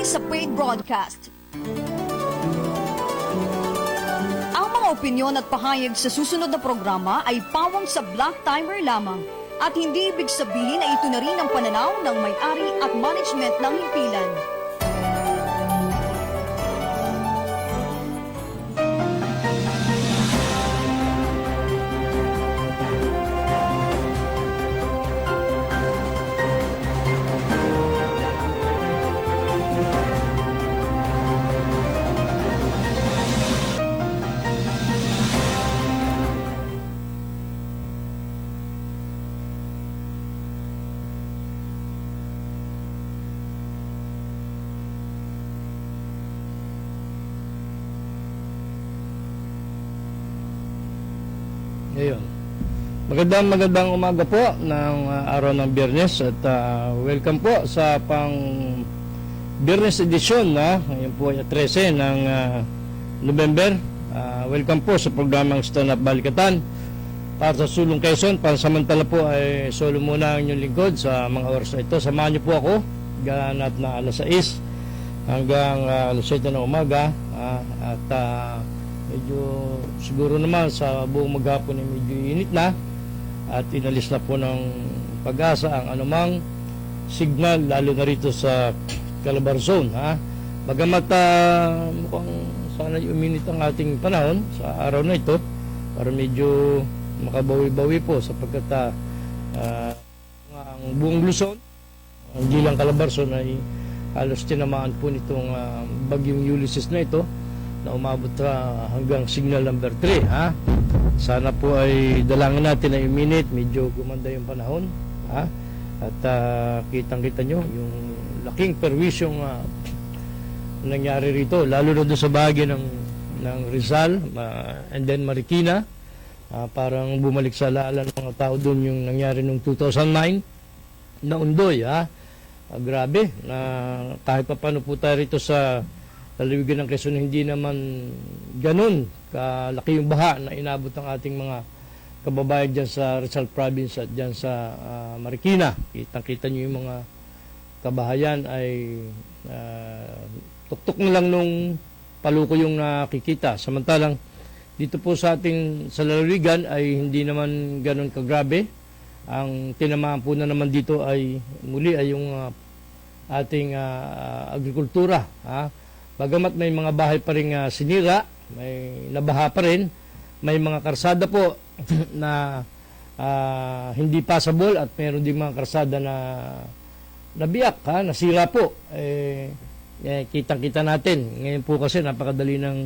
sa paid broadcast. Ang mga opinyon at pahayag sa susunod na programa ay pawang sa Black Timer lamang at hindi ibig sabihin na ito na rin ang pananaw ng may-ari at management ng himpilan. Ngayon, magandang umaga po ng araw ng Biyernes at welcome po sa pang Biyernes edition ngayon po ay 13 ng November. Welcome po sa programang Stand Up Balikatan para sa Sulong Quezon. Pansamantala po ay solo muna ang inyong lingkod sa mga oras na ito. Samahan niyo po ako ganap na alas 6 hanggang alas 7 ng umaga at medyo siguro naman sa buong maghapon ay medyo init na at inalis na po ng Pag-asa ang anumang signal lalo na rito sa Calabar Zone. Bagamat mukhang sana uminit ang ating panahon sa araw na ito para medyo makabawi-bawi po sapagkat ang buong Luzon, hindi lang Calabar Zone ay halos tinamaan po nitong bagyong Ulysses na ito na umabot hanggang signal number 3. Sana po ay dalangin natin na uminit, medyo gumanda yung panahon. At kitang-kita nyo yung laking perwisyong nangyari rito, lalo na doon sa bahagi ng Rizal and then Marikina. Parang bumalik sa alaala ng mga tao doon yung nangyari noong 2009 na Undoy. Grabe, na kahit pa paano po tayo rito sa lalawigan ng Quezon, hindi naman ganun kalaki yung baha na inabot ng ating mga kababayan dyan sa Rizal Province at dyan sa Marikina. Kitang-kita nyo yung mga kabahayan ay tuktok na lang nung paluko yung nakikita. Samantalang dito po sa ating sa lalawigan ay hindi naman ganun kagrabe. Ang tinamaan po na naman dito ay muli ay yung ating agrikultura. Bagamat may mga bahay pa rin sinira, may nabaha pa rin, may mga karsada po na hindi passable at meron din mga karsada na nabiyak, nasira po. Kitang-kita natin. Ngayon po kasi napakadali ng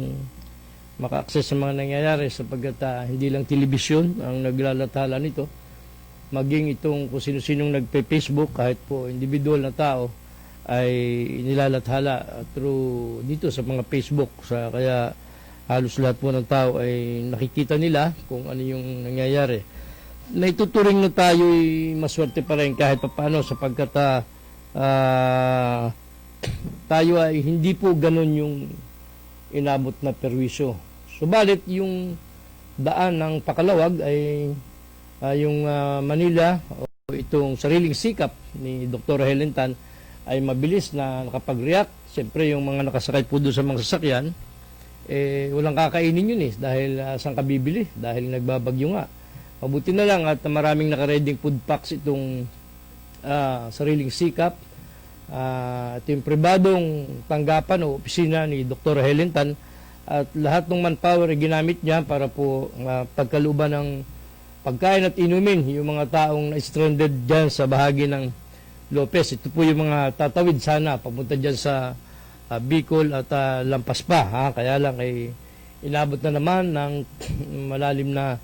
maka-access sa mga nangyayari sapagkat hindi lang telebisyon ang naglalathala nito. Maging itong kung sino-sinong nagpe-Facebook, kahit po individual na tao, ay nilalathala through dito sa mga Facebook. Kaya halos lahat po ng tao ay nakikita nila kung ano yung nangyayari. Naituturing na tayo ay maswerte pa rin kahit paano sapagkat tayo ay hindi po ganun yung inabot na perwisyo. Subalit yung daan ng Pakalawag ay yung Manila o itong sariling sikap ni Dr. Helen Tan ay mabilis na nakapag-react. Siyempre yung mga nakasakay po doon sa mga sasakyan walang kakainin yun dahil saan ka bibili dahil nagbabagyo nga. Mabuti na lang at maraming nakareding food packs itong sariling sikap. Ito yung pribadong tanggapan o opisina ni Dr. Helen Tan at lahat ng manpower ay ginamit niya para po pagkaluban ng pagkain at inumin yung mga taong na-stranded dyan sa bahagi ng Lopez. Ito po yung mga tatawid sana papunta dyan sa Bicol at lampas pa. Kaya lang ay inabot na naman ng malalim na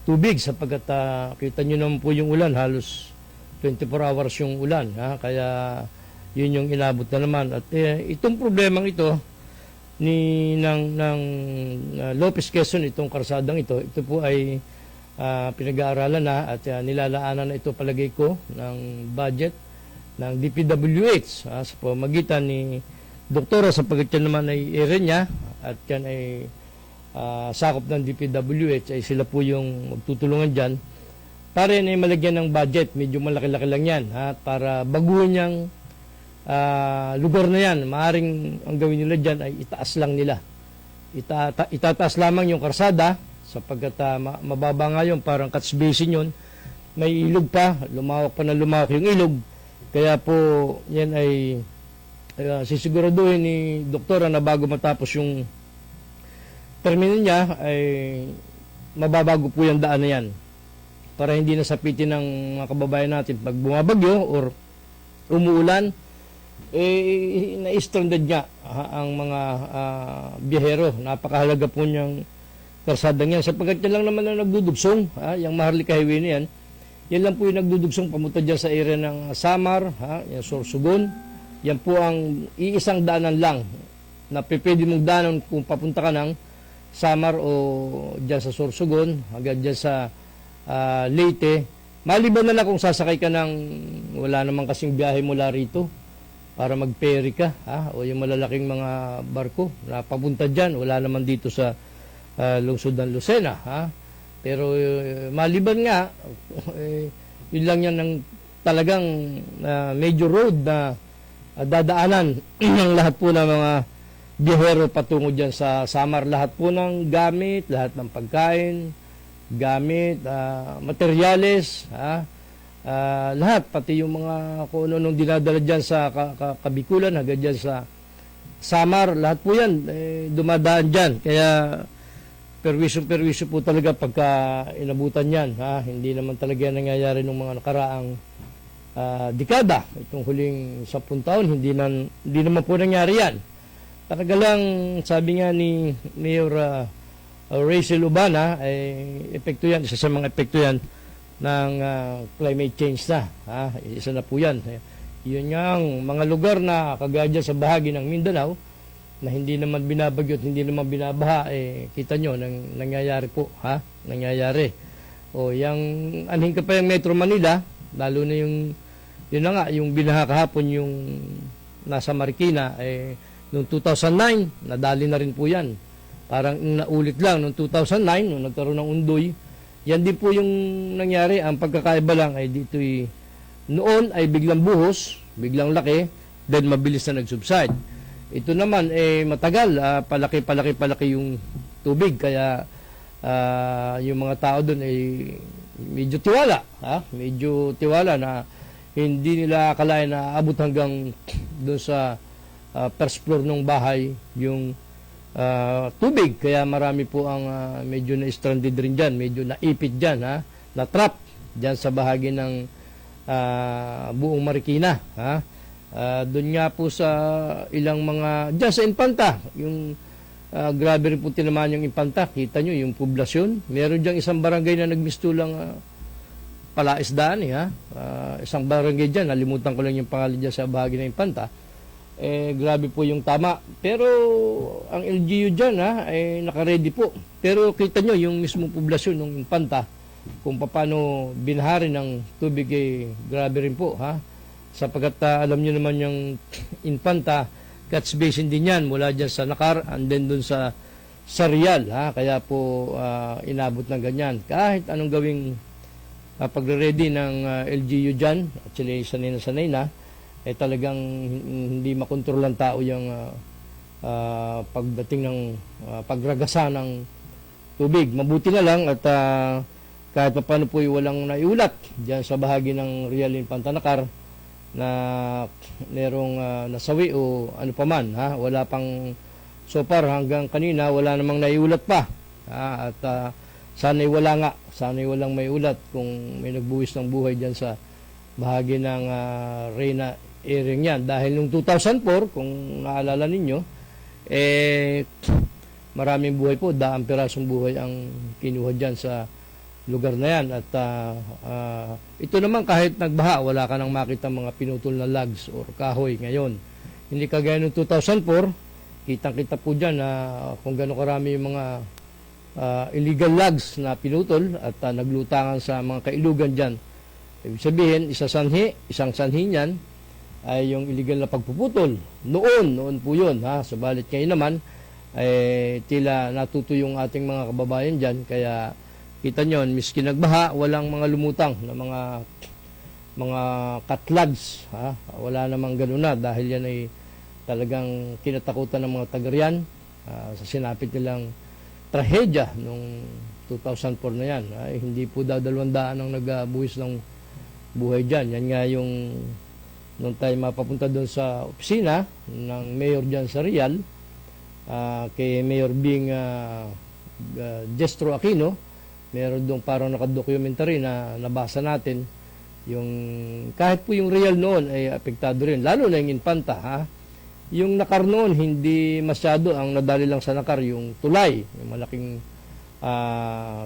tubig sapagkat kita nyo naman po yung ulan, halos 24 hours yung ulan. Kaya yun yung inabot na naman. At itong problemang ito ng Lopez Quezon, itong karsadang ito po ay pinag-aaralan na at nilalaanan na ito palagay ko ng budget ng DPWH sa pamagitan ni Doktora sapagkat yan naman ay area niya at yan ay sakop ng DPWH ay sila po yung magtutulungan dyan para yan ay malagyan ng budget. Medyo malaki-laki lang yan para baguhin niyang lugar na yan, maaaring ang gawin nila dyan ay itaas lang nila. Itataas lamang yung karsada sapagkat mababa nga yun, parang catch basin yun. May ilog pa, lumawak pa na lumawak yung ilog. Kaya po yan ay sisiguraduhin ni doktora na bago matapos yung termino niya ay mababago po yung daan na yan para hindi nasapitin ng mga kababayan natin pag bumabagyo or umuulan, na-stranded nga ang mga biyahero. Napakahalaga po niyang karsadang yan sapagkat yan lang naman na nagdudugsong, yung Maharlika Highway na yan. Yan lang po yung nagdudugsong pamunta dyan sa area ng Samar, yung Sorsogon. Yan po ang iisang daanan lang na pwede mong daanan kung papunta ka ng Samar o dyan sa Sorsogon, hanggang dyan sa Leyte. Maliban na lang kung sasakay ka ng wala namang kasing biyahe mula rito para mag-ferry ka, o yung malalaking mga barko na papunta dyan, wala naman dito sa lungsod ng Lucena. Pero maliban nga, yun lang yan ng talagang major road na dadaanan ng lahat po ng mga biyahero patungo dyan sa Samar. Lahat po ng gamit, lahat ng pagkain, gamit, materyales, lahat, pati yung mga kung ano nung dinadala dyan sa Kabikulan, hanggang dyan sa Samar, lahat po yan, dumadaan dyan. Kaya perwisyo po talaga pagka inabutan yan. Hindi naman talaga nangyayari ng mga nakaraang dekada. Itong huling 10 taon, hindi naman po nangyari yan. Talaga lang, sabi nga ni Mayor Rachel Ubana, epekto yan, isa sa mga epekto yan ng climate change na. Isa na po yan. Yun nga ang mga lugar na kagaya dyan sa bahagi ng Mindanao, na hindi naman binabagyo at hindi naman binabaha, kita nyo, nangyayari po, nangyayari. O, yung anhin ka pa yung Metro Manila, lalo na yun na nga, yung binaha kahapon, yung nasa Marikina, noong 2009, nadali na rin po yan. Parang naulit lang, noong 2009, nung nagkaroon ng undoy, yan din po yung nangyari. Ang pagkakaiba lang ay dito noon ay biglang buhos, biglang laki, then mabilis na nag-subside. Ito naman matagal, palaki yung tubig, kaya yung mga tao doon ay medyo tiwala na hindi nila akalain na abot hanggang doon sa first floor ng bahay yung tubig. Kaya marami po ang medyo na-stranded rin dyan, medyo naipit dyan, na-trap dyan sa bahagi ng buong Marikina. Doon nga po sa ilang mga dyan sa Infanta, yung grabe rin po tinamaan yung Infanta. Kita nyo yung poblasyon, meron dyan isang barangay na nagmistulang palaisdaan, isang barangay dyan, nalimutan ko lang yung pangalan dyan sa bahagi ng Infanta. Grabe po yung tama, pero ang LGU dyan nakaredy po. Pero kita nyo yung mismong poblasyon ng Infanta, kung paano binahari ng tubig, grabe rin po, sapagkat alam nyo naman yung Infanta, catch basin din yan mula dyan sa Nakar and then dun sa Rial, kaya po inabot ng ganyan. Kahit anong gawing pagre-ready ng LGU dyan, actually sanay na, talagang hindi makontrol ang tao yung pagdating ng pagragasa ng tubig. Mabuti na lang at kahit paano po walang naiulat dyan sa bahagi ng Rial Infanta Nakar na merong nasawi o ano pa man, wala pang so far hanggang kanina wala namang naiulat pa, at sana'y walang may ulat kung may nagbuwis ng buhay dyan sa bahagi ng Reyna area yan. Dahil nung 2004, kung naalala ninyo, maraming buhay po, daang pirasong buhay ang kinuha dyan sa lugar na yan. At ito naman kahit nagbaha, wala ka nang makita mga pinutol na logs or kahoy ngayon. Hindi kagaya nung 2004, kitang-kita po dyan na kung gano'ng karami yung mga illegal logs na pinutol at naglutangan sa mga kailugan dyan. Ibig sabihin, isang sanhi niyan ay yung illegal na pagpuputol. Noon po yun. Subalit ngayon naman, tila natuto yung ating mga kababayan dyan. Kaya kita nyo, miski nagbaha, walang mga lumutang na mga mga catlogs, wala namang ganun na dahil yan ay talagang kinatakutan ng mga taga-riyan sa sinapit nilang trahedya nung 2004 na yan. Ay, hindi po daw 200 ang nagbuwis ng buhay dyan. Yan nga yung nung tayo mapapunta doon sa opisina ng mayor dyan sa Real, kay Mayor Bing Jestro Aquino, meron doon parang nakadokumentary na nabasa natin yung kahit po yung Real noon ay apektado rin, lalo na yung Infanta. Yung Nakar noon hindi masyado, ang nadali lang sa Nakar yung tulay, yung malaking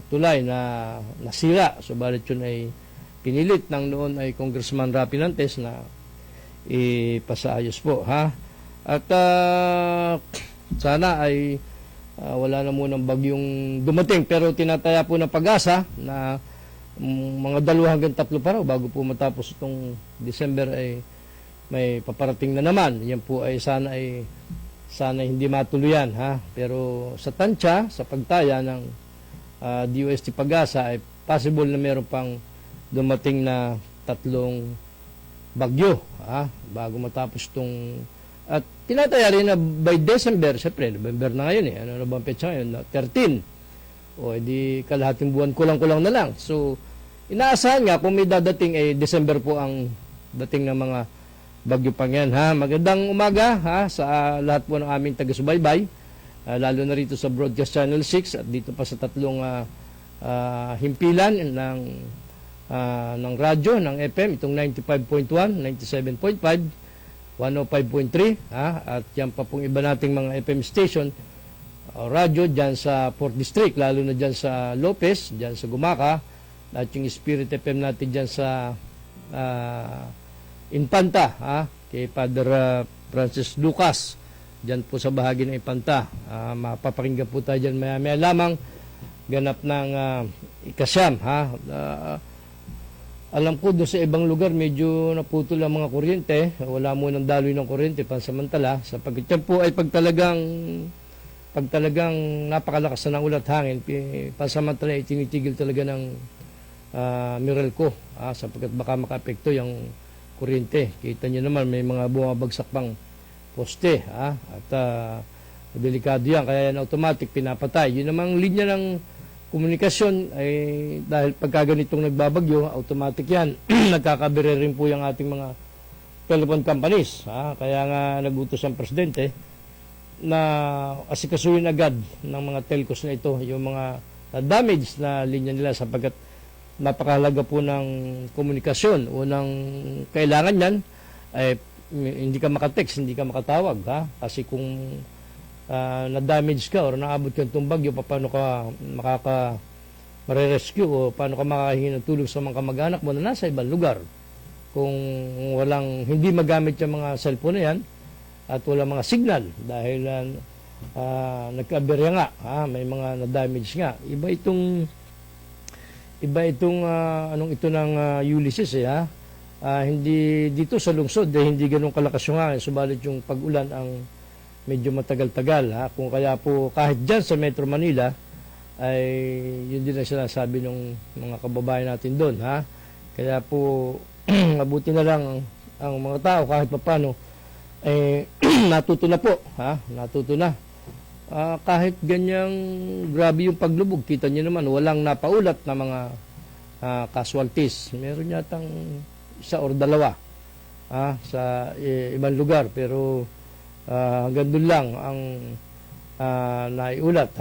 tulay na nasira, subalit yun ay pinilit ng noon ay Congressman Rapi Nantes na ipasaayos po, at sana ay wala na munang bagyong dumating, pero tinataya po ng pag-asa na mga 2 hanggang 3 pa raw bago po matapos itong December ay may paparating na naman. Yan po ay sana hindi matuluyan, pero sa tansya, sa pagtaya ng DOST Pag-asa ay possible na meron pang dumating na 3 bagyo bago matapos itong, at tinataya rin na by December, siyempre November na ngayon ano na bang petsa ngayon, 13, o edi kalahating buwan kulang-kulang na lang. So inaasahan nga kung may dadating ay December po ang dating ng mga bagyo pang yan. Magandang umaga sa lahat po ng aming taga-subaybay, lalo na rito sa Broadcast Channel 6 at dito pa sa 3 himpilan ng radyo, ng FM, itong 95.1, 97.5, 105.3, at yan pa pong iba nating mga FM station, radyo dyan sa 4th District, lalo na dyan sa Lopez, dyan sa Gumaca, at yung Spirit FM natin dyan sa Infanta, kay Father Francis Lucas, dyan po sa bahagi ng Infanta. Mapapakinggan po tayo dyan maya-maya lamang, ganap ng ikasyam. Alam ko doon sa ibang lugar medyo naputol ang mga kuryente, wala mo ng daloy ng kuryente pansamantala, sapagkat yan po ay pag talagang napakalakas na ng ulat hangin, pansamantala itinitigil talaga ng Meralco, sapagkat baka makaapekto yung kuryente. Kita nyo naman may mga bumabagsak pang poste, at delikado yan, kaya yan automatic pinapatay. Yun namang linya ng komunikasyon ay dahil pagka ganitong nagbabagyo, automatic yan. Nagkakabire rin po yung ating mga telephone companies. Kaya nga nagutos ang presidente na asikasuhin agad ng mga telcos na ito yung mga damage na linya nila, sapagkat napakahalaga po ng komunikasyon. Unang kailangan yan ay hindi ka makatext, hindi ka makatawag, kasi kung na-damage ka or naabot ka itong bagyo, paano ka mare-rescue o paano ka makakahingi ng tulong sa mga kamag-anak mo na nasa ibang lugar. Kung hindi magamit yung mga cellphone na yan at walang mga signal dahil nagka-aberya nga, may mga na-damage nga. Iba itong anong ito ng Ulysses, hindi dito sa lungsod hindi ganun kalakas yung hangin, subalit yung pag-ulan ang medyo matagal-tagal, kung kaya po kahit dyan sa Metro Manila ay yun din ang sinasabi ng mga kababayan natin doon, kaya po mabuti na lang ang mga tao kahit papano natuto na po, natuto na. Kahit ganyang grabe yung paglubog, kita nyo naman walang napaulat na mga casualties, meron yatang 1 or 2 sa ibang lugar, pero hanggang doon lang ang naiulat.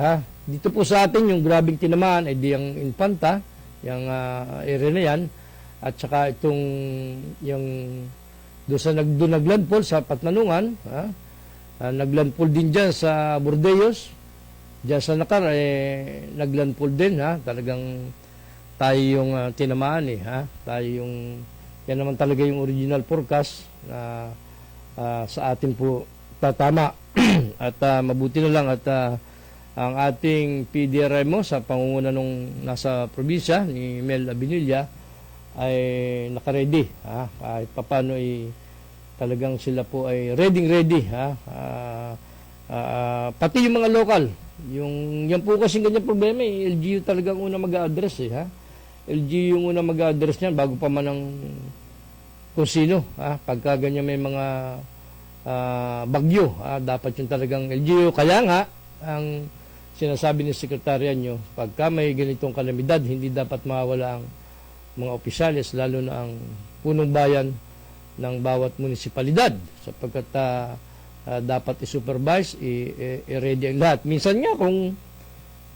Dito po sa atin yung grabing tinamaan ay di ang Infanta, yung area na yan, at saka itong yung doon naglandfall sa Patnanungan, naglandfall din dyan sa Bordeos, dyan sa Nakar naglandfall din, talagang tayo yung tinamaan tayo yung, yan naman talaga yung original forecast na sa atin po tatama. At mabuti na lang at ang ating PDRMO sa pangunguna nung nasa probinsya ni Mel Abinilla ay nakaredy, kahit papano ay talagang sila po ay ready, pati yung mga local, yan po kasi ganyan problema, LGU talagang una mag-a-address LGU yung una mag-a-address niyan bago pa man ang kung sino. Pagka ganyan may mga bagyo, dapat yung talagang LGU. Kaya nga, ang sinasabi ni sekretarya nyo, pagka may ganitong kalamidad, hindi dapat mawala ang mga opisyalis, lalo na ang punong bayan ng bawat munisipalidad, sapagkat dapat i-supervise, i-ready ang lahat. Minsan nga, kung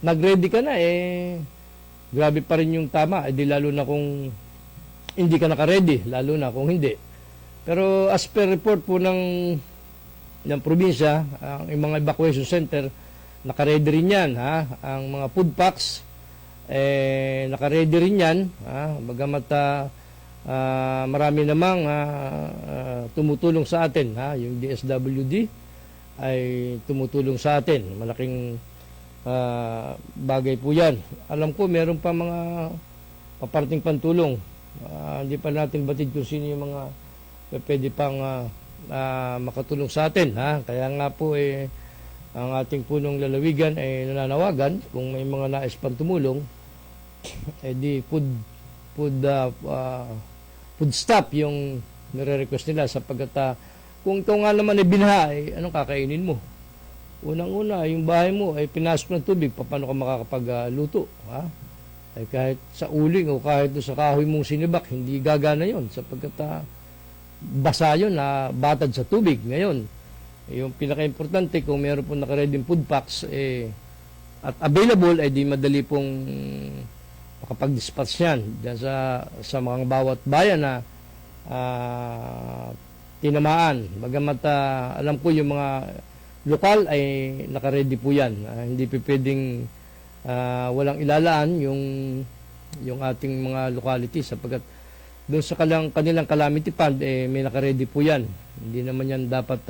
nag-ready ka na, grabe pa rin yung tama, di lalo na kung hindi ka naka-ready, lalo na kung hindi. Pero as per report po ng probinsya, ang mga evacuation center, naka-ready rin yan. Ang mga food packs, naka-ready rin yan. Bagamat marami namang tumutulong sa atin. Yung DSWD ay tumutulong sa atin. Malaking bagay po yan. Alam ko, meron pa mga paparting pantulong. Hindi pa natin batid kung sino yung mga pwede pang makatulong sa atin. Kaya nga po, ang ating punong lalawigan ay nananawagan kung may mga nais pang tumulong, di food stop yung nire-request nila, sapagkat kung ikaw nga naman ay binaha, anong kakainin mo? Unang-una, yung bahay mo ay pinasok ng tubig, paano ka makakapagluto? Kahit sa uling o kahit sa kahoy mong sinibak, hindi gagana yon, sapagkat basa yun na batad sa tubig. Ngayon, yung pinaka-importante, kung meron pong nakaready food packs at available, di madali pong makapag-dispatch yan dyan sa mga bawat bayan na tinamaan. Bagamat alam ko yung mga lokal ay nakaready po yan. Hindi pwedeng walang ilalaan yung ating mga locality, sapagkat doon sa kanilang calamity fund, may nakaready po yan. Hindi naman yan dapat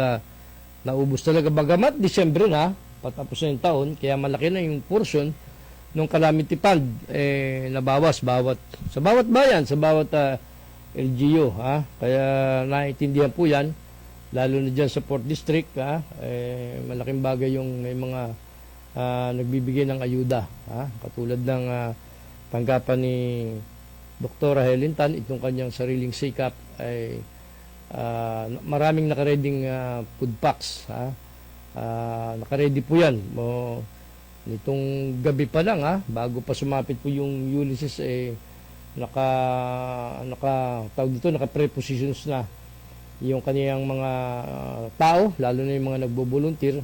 naubos talaga. Bagamat Disyembre na, patapos na yung taon, kaya malaki na yung portion ng calamity fund nabawas sa bawat bayan, sa bawat LGU. Kaya naiintindihan po yan, lalo na dyan sa Port District. Malaking bagay yung may mga nagbibigay ng ayuda. Katulad ng tanggapan ni Dr. Helen Tan, itong kanyang sariling sikap ay maraming nakareding food packs. Nakaready po yan. Nitong gabi pa lang, bago pa sumapit po yung Ulysses, naka-prepositions na yung kaniyang mga tao, lalo na yung mga nagbo-volunteer,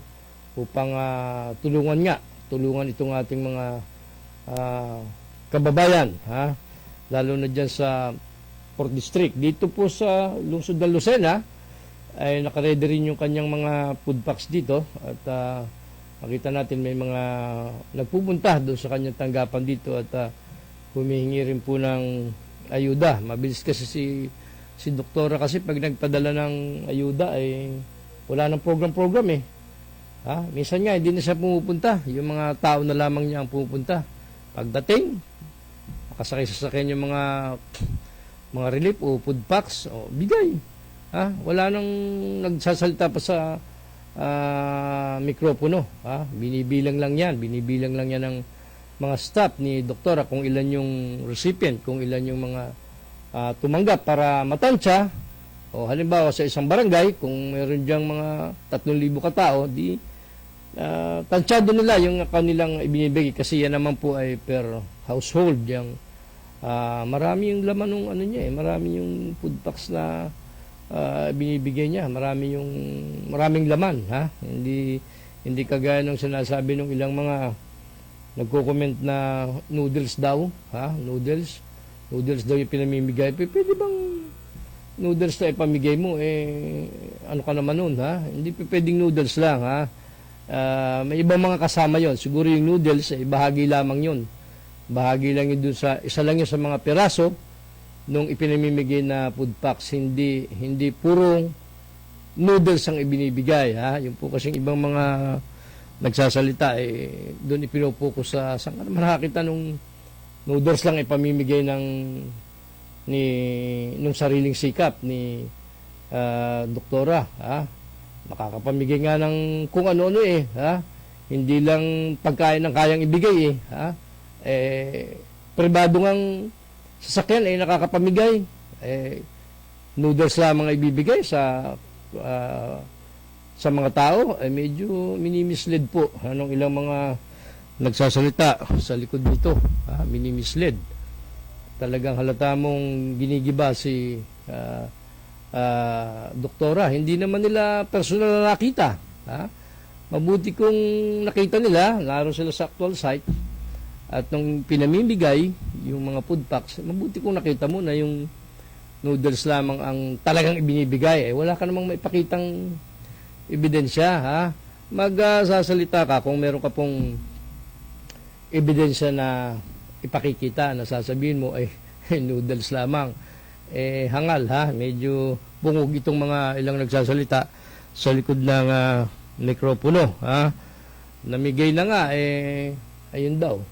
upang tulungan itong ating mga kababayan, lalo na dyan sa Port District. Dito po sa lungsod ng Lucena ay nakaredy rin yung kanyang mga food packs dito, at makita natin may mga nagpupunta doon sa kanyang tanggapan dito at humihingi rin po ng ayuda. Mabilis kasi si doktora, kasi pag nagpadala ng ayuda ay wala ng program minsan nga hindi na siya pumupunta, yung mga tao na lamang niya ang pumupunta. Pagdating, makasakay sa sakyan yung mga relief o food packs, o bigay. Wala nang nagsasalita pa sa mikropono. Binibilang lang yan ng mga staff ni doktora kung ilan yung recipient, kung ilan yung mga tumanggap para matansya. O halimbawa sa isang barangay, kung meron diyang mga 3,000 katao, tansyado nila yung kanilang ibinibigay, kasi yan naman po ay per household. Yung marami yung laman ng marami yung food packs na binibigay niya, maraming laman. Hindi kagaya ng sinasabi ng ilang mga nagko-comment na noodles daw, noodles daw yung pinamimigay. Pwede bang noodles na ipamigay mo, ano ka naman nun, hindi pwedeng noodles lang, may ibang mga kasama yon. Siguro yung noodles bahagi lamang yon, bahagi lang yun dun sa isa lang yun sa mga piraso nung ipinamimigay na food packs. Hindi purong noodles ang ibinibigay. Yung po kasing ibang mga nagsasalita, doon ipinopokus sa saan ka naman nakakita nung noodles lang ipamimigay nung sariling sikap ni doktora. Nakakapamigay nga ng kung ano-ano hindi lang pagkain ang kayang ibigay pribado ngang sasakyan nakakapamigay. noodles lamang ay ibibigay sa mga tao, ay medyo minimislead po. Anong ilang mga nagsasalita sa likod nito, minimislead. Talagang halata mong ginigiba si doktora. Hindi naman nila personal na nakita. Mabuti kung nakita nila, naroon sila sa actual site, at nung pinamimigay yung mga food packs, mabuti kung nakita mo na yung noodles lamang ang talagang ibinibigay. Wala ka namang maipakitang ebidensya. Magsasalita ka kung meron ka pong ebidensya na ipakikita na sasabihin mo ay noodles lamang. Hangal, medyo bungog itong mga ilang nagsasalita sa likod ng mikropono. Namigay na nga, ayun daw,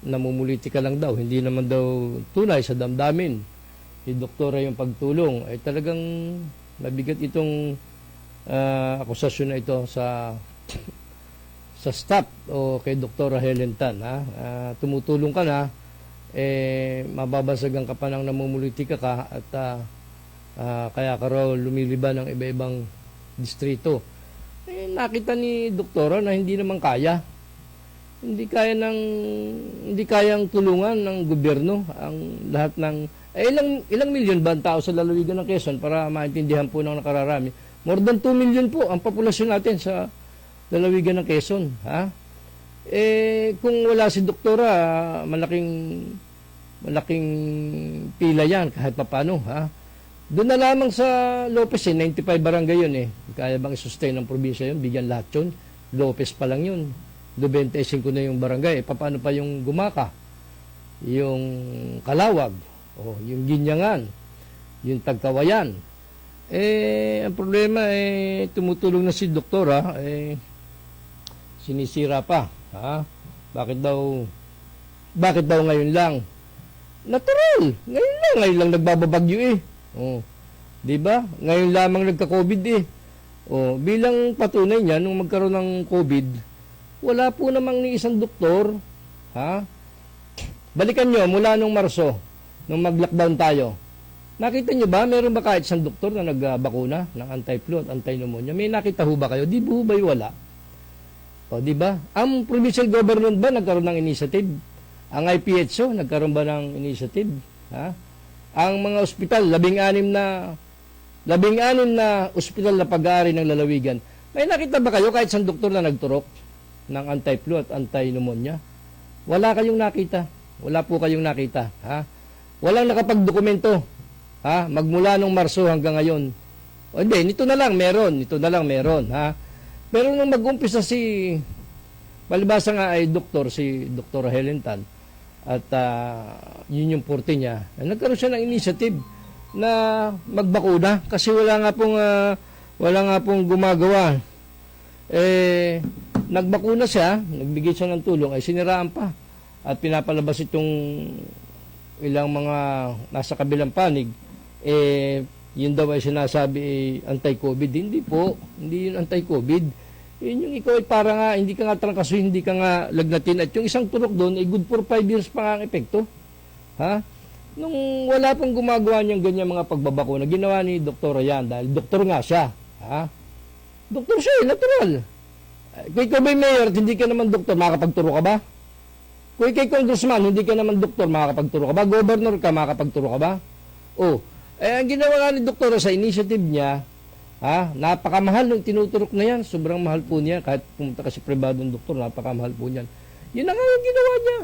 namumulitika lang daw, hindi naman daw tunay sa damdamin ni doktora yung pagtulong. Ay talagang mabigat itong akusasyon na ito sa staff o kay Dr. Helen Tan. Tumutulong ka na, mababasagan ka pa ng namumulitika ka at kaya ka raw lumiliban ng iba-ibang distrito. Nakita ni doktora na hindi naman kaya. Hindi kayang tulungan ng gobyerno ang lahat ng ilang milyon ba ang tao sa lalawigan ng Quezon para maintindihan po ng nakararami. More than 2 million po ang populasyon natin sa lalawigan ng Quezon. Kung wala si doktora, malaking pila yan kahit papano. Doon na lamang sa Lopez, 95 barangay yun . Kaya bang i-sustain ng probinsya yun? Bigyan lahat yun. Lopez pa lang yun. 25 na yung barangay. Paano pa yung Gumaka? Yung Kalawag? Yung Ginyangan? Yung Tagkawayan? Ang problema, tumutulong na si doktora, sinisira pa. Bakit daw ngayon lang? Natural! Ngayon lang nagbababagyo . Di ba? Ngayon lamang nagka-COVID . Bilang patunay niya, nung magkaroon ng COVID, wala po namang ni isang doktor. Balikan nyo, mula nung Marso, nung mag-lockdown tayo, nakita nyo ba, meron ba kahit isang doktor na nagbakuna ng anti-flu at anti-pneumonia? May nakita ho ba kayo? Di ba wala? Di ba? Ang provincial government ba nagkaroon ng initiative? Ang IPHO nagkaroon ba ng initiative? Ang mga ospital, 16 na ospital na pag-aari ng lalawigan, may nakita ba kayo kahit isang doktor na nagturok ng anti-flu at anti-pneumonia? Wala kayong nakita. Wala po kayong nakita. Walang nakapagdokumento. Magmula nung Marso hanggang ngayon. Hindi, nito na lang meron. Pero nung mag-umpisa palibasa nga ay si Dr. Helen Tan, at yun yung forte niya, nagkaroon siya ng initiative na magbakuna kasi wala nga pong gumagawa. Nagbakuna siya, nagbigay siya ng tulong, ay siniraan pa at pinapalabas itong ilang mga nasa kabilang panig. Yun daw ay sinasabi anti-COVID. Hindi po, hindi yun anti-COVID. Yun yung ikaw ay para nga, hindi ka nga trangkaso, hindi ka nga lagnatin. At yung isang turok doon ay good for 5 years pa nga ang epekto. Nung wala pang gumagawa niyang ganyan mga pagbabakuna, ginawa ni doktora yan dahil doktor nga siya. Doktor siya, natural. Kung ikaw ba'y mayor at hindi ka naman doktor, makakapagturo ka ba? Kung ikaw congressman, hindi ka naman doktor, makakapagturo ka ba? Governor ka, makakapagturo ka ba? Ang ginawa nga ni doktora sa initiative niya, napakamahal ng tinuturok na yan. Sobrang mahal po niya. Kahit pumunta ka sa pribadong doktor, napakamahal po niyan. Yun na nga yung ginawa niya.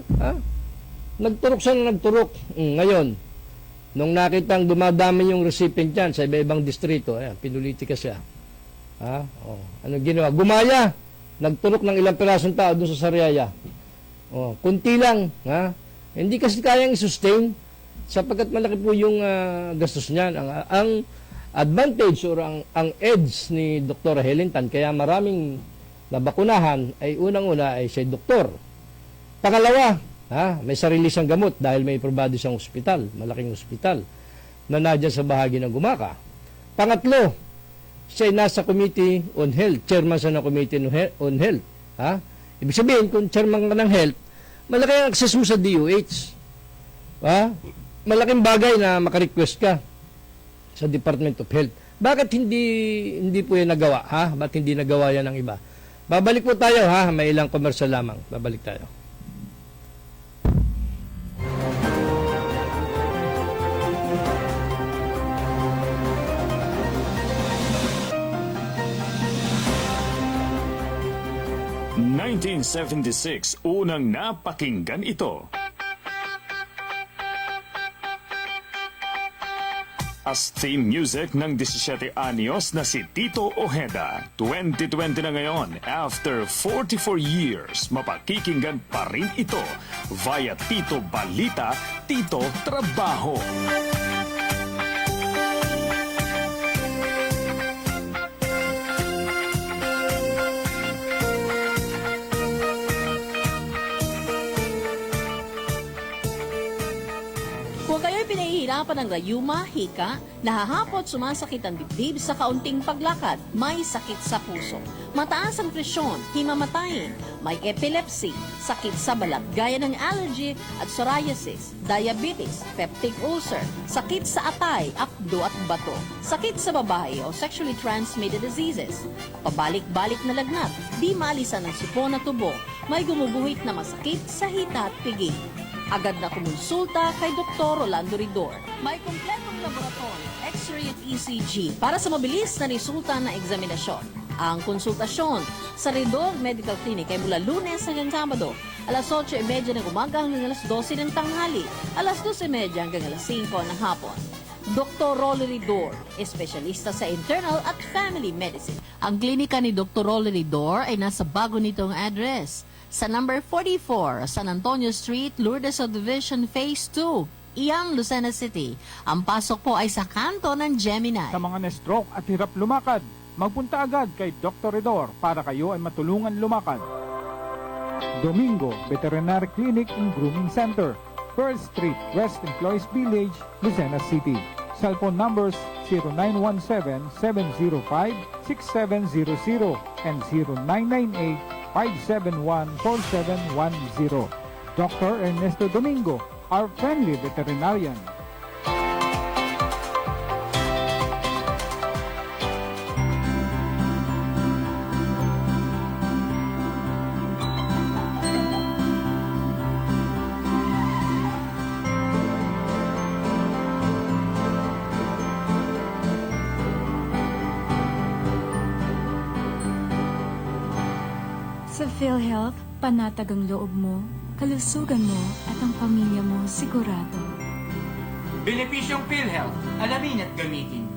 Nagturok siya na nagturok. Ngayon, nung nakitang dumadami yung recipient yan sa iba-ibang distrito, pinulitika siya. Anong ginawa? Gumaya. Nagturok ng ilang pirasong tao doon sa Sariaya. Kunti lang. Hindi kasi kayang i-sustain sapagkat malaki po yung gastos niyan. Ang advantage or ang edge ni Dr. Helen Tan, kaya maraming nabakunahan, ay unang-una ay siya doktor. Pangalawa, may sarili siyang gamot dahil may probado siyang ospital, malaking ospital, na nadyan sa bahagi ng Gumaka. Pangatlo, siya ay nasa Committee on Health, chairman siya ng Committee on Health. Ibig sabihin, kung chairman ka ng health, malaki ang access mo sa DOH. Malaking bagay na makarequest ka sa Department of Health. Bakit hindi po yan nagawa, ha? Bakit hindi nagawa yan ng iba? Babalik po tayo, ha? May ilang commercial lamang. Babalik tayo. ...1976, unang napakinggan ito. As theme music ng 17 anyos na si Tito Ojeda. 2020 na ngayon, after 44 years, mapakikinggan pa rin ito via Tito Balita, Tito Trabaho. Kung kayo'y pinahihirapan ng rayuma, hika, nahahapot, sumasakit ang dibdib sa kaunting paglakad, may sakit sa puso, mataas ang presyon, himamatayin, may epilepsy, sakit sa balat gaya ng allergy at psoriasis, diabetes, peptic ulcer, sakit sa atay, apdo at bato, sakit sa babae o sexually transmitted diseases, pabalik-balik na lagnat, di maalisan ng sipon at tubo, may gumuguhit na masakit sa hita at pigi. Agad na kumonsulta kay Dr. Rolando Ridor. May kumpletong laboratory, X-ray at ECG para sa mabilis na resulta ng eksaminasyon. Ang konsultasyon sa Ridor Medical Clinic ay mula Lunes hanggang Sabado, alas 8:30 ng umaga hanggang alas 12 ng tanghali, alas 12:30 hanggang alas 5 ng hapon. Dr. Rolly Ridor, espesyalista sa internal at family medicine. Ang klinika ni Dr. Rolly Ridor ay nasa bago nitong address sa number 44, San Antonio Street, Lourdes Subdivision, Phase 2, Iang, Lucena City. Ang pasok po ay sa kanto ng Gemini. Sa mga na-stroke at hirap lumakad, magpunta agad kay Dr. Ridor para kayo ay matulungan lumakad. Domingo Veterinary Clinic and Grooming Center, 1st Street, West Employees Village, Lucena City. Cellphone numbers 0917-705-6700 and 0998-571-4710. Dr. Ernesto Domingo, our friendly veterinarian. Sa PhilHealth, panatag ang loob mo, kalusugan mo at ang pamilya mo sigurado. Benepisyong PhilHealth, alamin at gamitin.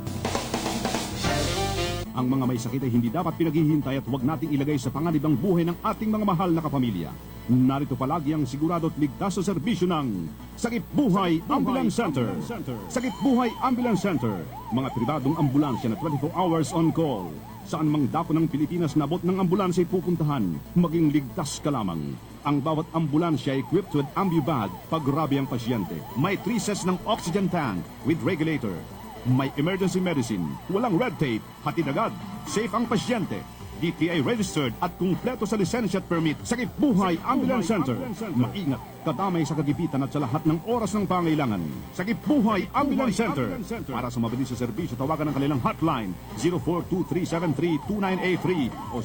Ang mga may sakit ay hindi dapat pinaghihintay at huwag nating ilagay sa panganib ang buhay ng ating mga mahal na kapamilya. Narito palagi ang sigurado at ligtas sa serbisyo ng Sakip Buhay Ambulance Center. Sakip Buhay Ambulance Center, mga pribadong ambulansya na 24 hours on call. Saan mang dako ng Pilipinas na abot ng ambulansya ay pupuntahan, maging ligtas ka lamang. Ang bawat ambulansya ay equipped with ambubag pag grabe ang pasyente. May 3 sets ng oxygen tank with regulator. May emergency medicine, walang red tape, hatid agad, safe ang pasyente. DTI registered at kumpleto sa lisensya at permit. Sakip Buhay Ambulance Center. Maingat, kadamay sa kagipitan at sa lahat ng oras ng pangailangan. Sakip Buhay Ambulance Center. Para sa mabilis sa serbisyo, tawagan ang kanilang hotline 0423732983 o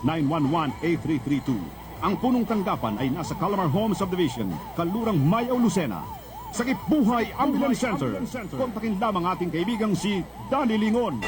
0918-911-8332. Ang punong tanggapan ay nasa Calamar Home Subdivision, Kalurang Mayaw, Lucena. Sakip Buhay Ambulance Center. Kontakin lamang ating kaibigang si Danny Lingon.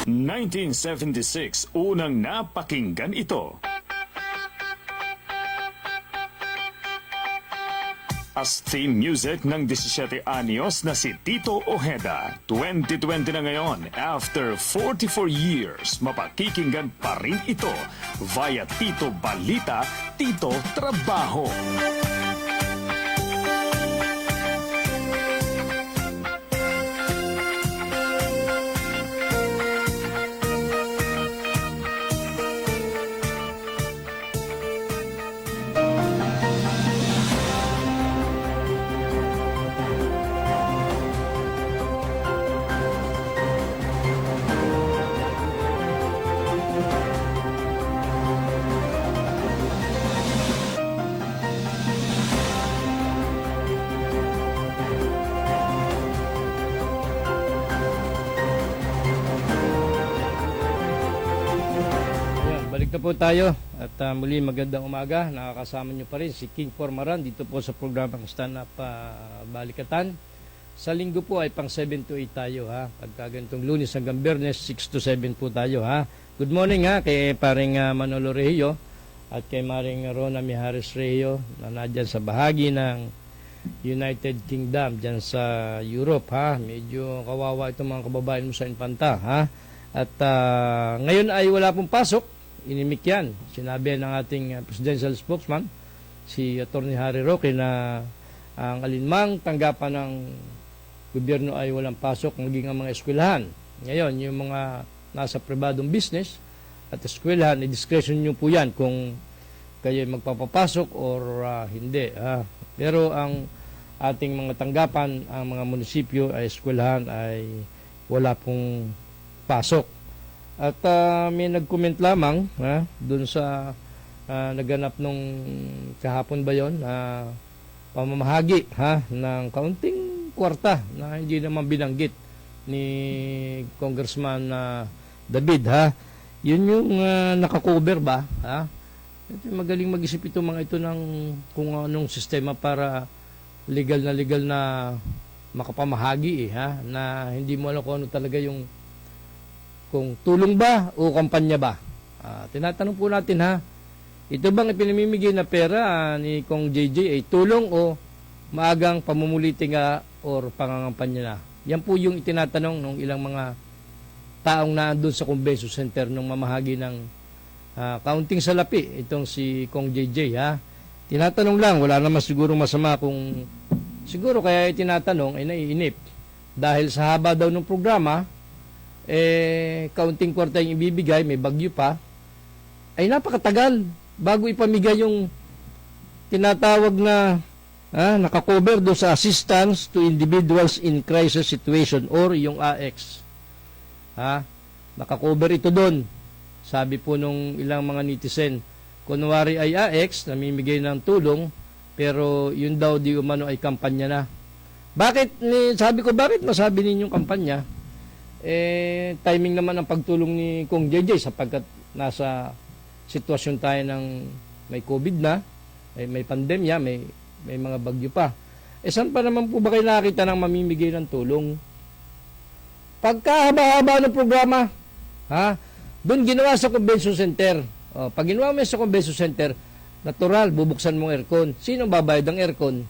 1976, unang napakinggan ito. As theme music ng 17 anyos na si Tito Ojeda. 2020 na ngayon, after 44 years, mapakikinggan pa rin ito via Tito Balita, Tito Trabaho. Balik na po tayo at muli magandang umaga. Nakakasama nyo pa rin si King Formaran dito po sa programang Stand Up Balikatan. Sa linggo po ay pang 7 to 8 tayo ha. Pagka ganitong Lunes hanggang Biyernes 6 to 7 po tayo ha. Good morning ha kay paring Manolo Rehio at kay maring Rona Mijares Rehio na nadyan sa bahagi ng United Kingdom dyan sa Europe ha. Medyo kawawa itong mga kababayan mo sa Infanta ha. At ngayon ay wala pong pasok. Inimik yan. Sinabi ng ating presidential spokesman, si Atty. Harry Roque, na ang alinmang tanggapan ng gobyerno ay walang pasok, maging ang mga eskwelahan. Ngayon, yung mga nasa pribadong business at eskwelahan, discretion nyo po yan kung kayo magpapapasok or hindi. Pero ang ating mga tanggapan, ang mga munisipyo ay eskwelahan ay wala pong pasok. At may nag-comment lamang doon sa naganap nung kahapon ba yon pamamahagi ng kaunting kwarta na hindi naman binanggit ni Congressman David Yun yung nakakover ba Ito, magaling mag-isip ito mga ito ng kung anong sistema para legal na makapamahagi na hindi mo alam kung ano talaga yung kung tulong ba o kampanya ba. Tinatanong po natin ito bang ipinamimigay na pera ni Kong JJ ay tulong o maagang pamumuliting or pangangampanya na. Yan po yung itinatanong ng ilang mga taong na doon sa convention center nung mamahagi ng kaunting salapi itong si Kong JJ Tinatanong lang, wala naman siguro masama kung siguro kaya itinatanong ay naiinip dahil sa haba daw ng programa kaunting kwarta yung ibibigay, may bagyo pa, ay napakatagal bago ipamigay yung tinatawag na nakakover do sa assistance to individuals in crisis situation or yung AX. Nakakover ito doon. Sabi po nung ilang mga netizen, kunwari ay AX, namimigay ng tulong, pero yun daw di umano ay kampanya na. Sabi ko, bakit masabi ninyong kampanya? Timing naman ang pagtulong ni Kong JJ sapagkat nasa sitwasyon tayo ng may COVID na, may pandemya, may mga bagyo pa. Saan pa naman po ba kayo nakita ng mamimigay ng tulong? Pagkahaba-haba ng programa, doon ginawa sa convention center. Pag ginawa mo sa convention center, natural, bubuksan mong aircon. Sino babayad ng aircon?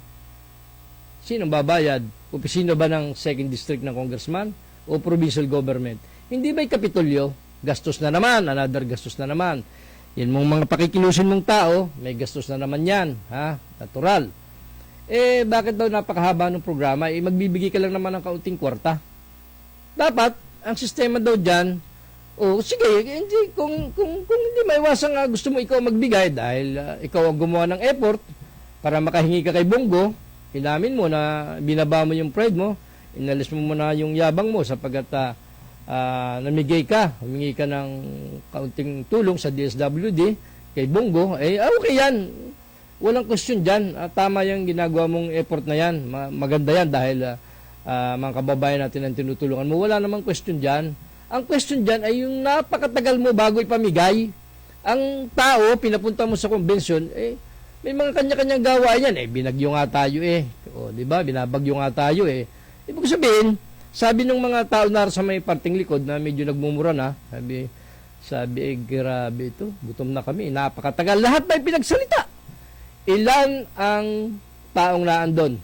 Sino babayad? Opisina ba ng 2nd District ng Congressman? O provincial government. Hindi ba'y kapitolyo? Gastos na naman, another gastos na naman. Yan mong mga pakikilusin mong tao, may gastos na naman yan. Natural. Bakit daw napakahaba ng programa? Magbibigay ka lang naman ng kaunting kwarta. Dapat, ang sistema daw dyan, sige, hindi, kung hindi maiwasan gusto mo ikaw magbigay dahil ikaw ang gumawa ng effort para makahingi ka kay Bongo, ilamin mo na binaba mo yung pride mo, inalis mo muna yung yabang mo sapagkat humingi ka ng kaunting tulong sa DSWD kay Bongo, okay yan. Walang question dyan. Tama yung ginagawa mong effort na yan. Maganda yan dahil mga kababayan natin ang tinutulungan mo. Wala namang question dyan. Ang question dyan ay yung napakatagal mo bago ipamigay. Ang tao, pinapunta mo sa convention, may mga kanya-kanyang gawain yan. Binagyo nga tayo di ba? Binabagyo nga tayo Ibig sabihin, Sabi ng mga tao na sa may parting likod na medyo nagmumura na, sabi, grabe ito, gutom na kami, napakatagal. Lahat may pinagsalita. Ilan ang taong naandun?